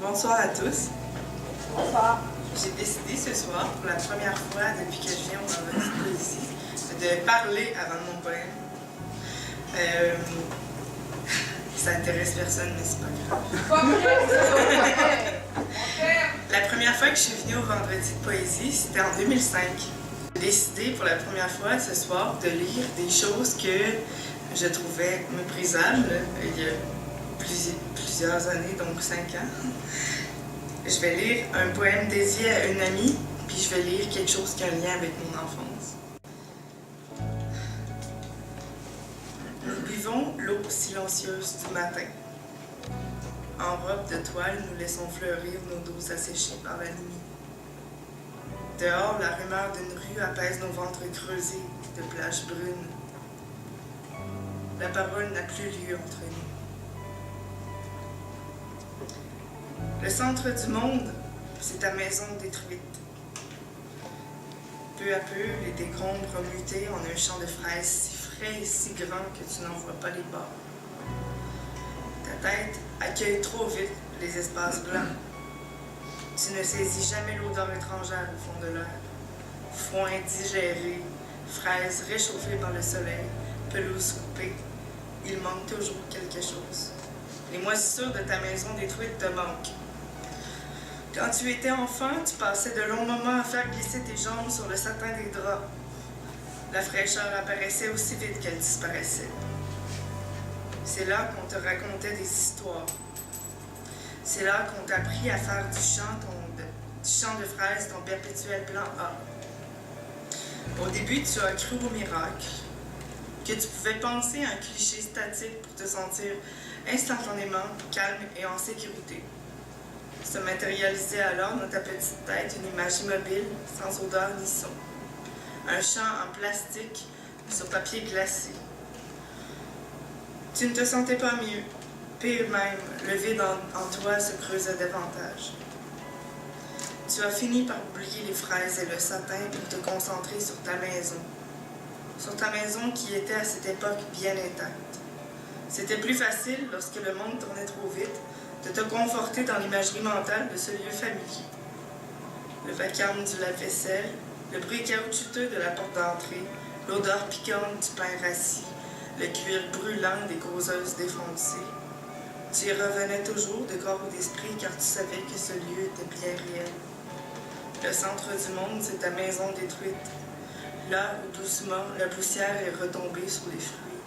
Bonsoir à tous. Bonsoir. J'ai décidé ce soir, pour la première fois depuis que je viens au Vendredi de Poésie, de parler avant de mon poème. Ça intéresse personne, mais c'est pas grave. La première fois que je suis venue au Vendredi de Poésie, c'était en 2005. J'ai décidé pour la première fois ce soir de lire des choses que je trouvais méprisables il y a plusieurs années, donc 5 ans. Je vais lire un poème dédié à une amie, puis je vais lire quelque chose qui a un lien avec mon enfance. Nous buvons l'eau silencieuse du matin. En robe de toile, nous laissons fleurir nos dos asséchés par la nuit. Dehors, la rumeur d'une rue apaise nos ventres creusés de plages brunes. La parole n'a plus lieu entre nous. Le centre du monde, c'est ta maison détruite. Peu à peu, les décombres ont muté en un champ de fraises si frais et si grand que tu n'en vois pas les bords. Ta tête accueille trop vite les espaces blancs. Tu ne saisis jamais l'odeur étrangère au fond de l'air. Foin digéré, fraises réchauffées par le soleil, pelouse coupée. Il manque toujours quelque chose. Les moisissures de ta maison détruite te manquent. Quand tu étais enfant, tu passais de longs moments à faire glisser tes jambes sur le satin des draps. La fraîcheur apparaissait aussi vite qu'elle disparaissait. C'est là qu'on te racontait des histoires. C'est là qu'on t'a appris à faire du champ de fraises ton perpétuel plan A. Au début, tu as cru au miracle, que tu pouvais penser à un cliché statique pour te sentir instantanément calme et en sécurité. Se matérialisait alors dans ta petite tête une image immobile, sans odeur ni son. Un champ en plastique sur papier glacé. Tu ne te sentais pas mieux. Pire même, le vide en toi se creusait davantage. Tu as fini par oublier les fraises et le satin pour te concentrer sur ta maison. Sur ta maison qui était à cette époque bien intacte. C'était plus facile, lorsque le monde tournait trop vite, de te conforter dans l'imagerie mentale de ce lieu familier. Le vacarme du lave-vaisselle, le bruit caoutchouteux de la porte d'entrée, l'odeur piquante du pain rassis, le cuir brûlant des causeuses défoncées. Tu y revenais toujours de corps ou d'esprit car tu savais que ce lieu était bien réel. Le centre du monde, c'est ta maison détruite, là où doucement la poussière est retombée sur les fruits.